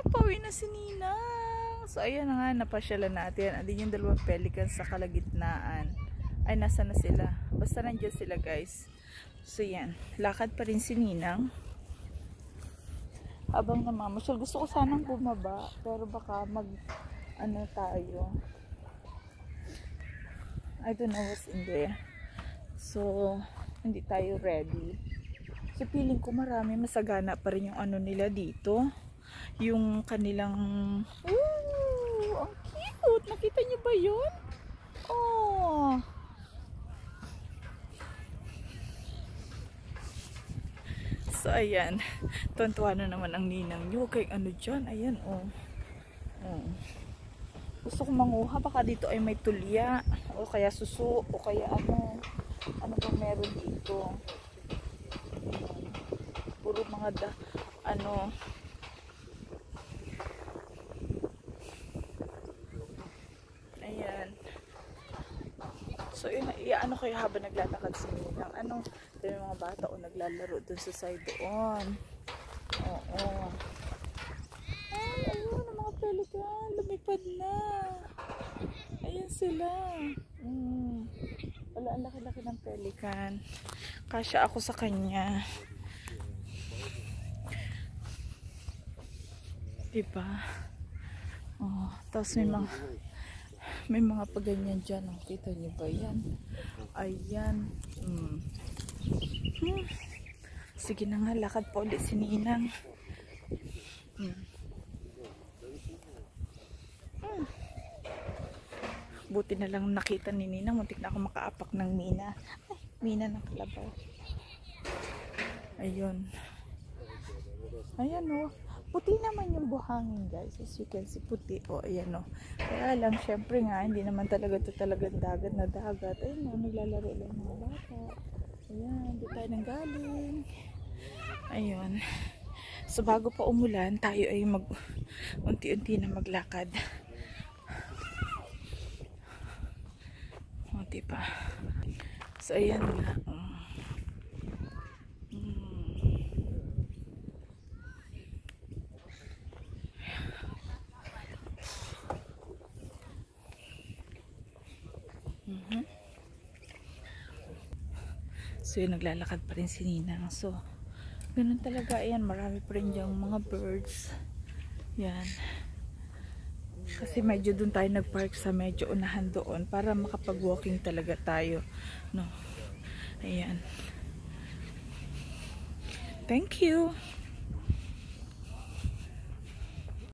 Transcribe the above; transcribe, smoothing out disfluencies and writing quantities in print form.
pauwi na si Ninang. So, ayan na nga, napasyalan natin. Andin yung dalawang pelicans sa kalagitnaan. Ay, nasa na sila? Basta nandiyan sila, guys. So, yan. Lakad pa rin si Ninang. Habang namamasyal. Gusto ko sanang bumaba. Pero baka ano tayo. I don't know what's in there. So, hindi tayo ready. So, feeling ko marami masagana pa rin yung ano nila dito. Yung kanilang... Ooh, ang cute! Nakita niyo ba yun? Oh! So, ayan. Tuwan-tuwa na naman ang ninang nyo. Kay ano dyan? Ayan, oh. Oh. Gusto ko manguha. Baka dito ay may tulya. O kaya suso. O kaya ano. Ano ba meron dito? Puro mga ano. Ayan. So, ano kayo habang naglalakad sa Ninang? Ano? Ito yung mga bata o naglalaro dun sa side doon. Oo. Ay, ayun, ang mga pelican. Lumipad na. Ayan sila. Wala, ang laki-laki ng pelican. Kasya ako sa kanya. Diba? Oh, tapos may mga paganyan dyan. Oh, kita niyo ba yan? Ayan. Sige na nga, lakad pa ulit si Ninang. Buti na lang nakita ni Ninang. Muntik na ako makaapak ng mina. Ay, mina ng kalabaw. Ayun. Ayan o. Puti naman yung buhangin, guys. As you can see, puti. O, ayan o. Kaya lang, syempre nga, hindi naman talaga ito talagang dagat na dagat. Ayun o, naglalaro lang mga bata. Ayan, di tayo nang galing. Ayun. So, bago pa umulan, tayo ay unti-unti na maglakad. O, diba? So, ayan nga. So, yun, naglalakad pa rin si Ninang. So, ganun talaga. Ayan, marami pa rin diyang mga birds. Yan. Kasi medyo dun tayo nagpark sa medyo unahan doon para makapag-walking talaga tayo. No? Ayan. Thank you.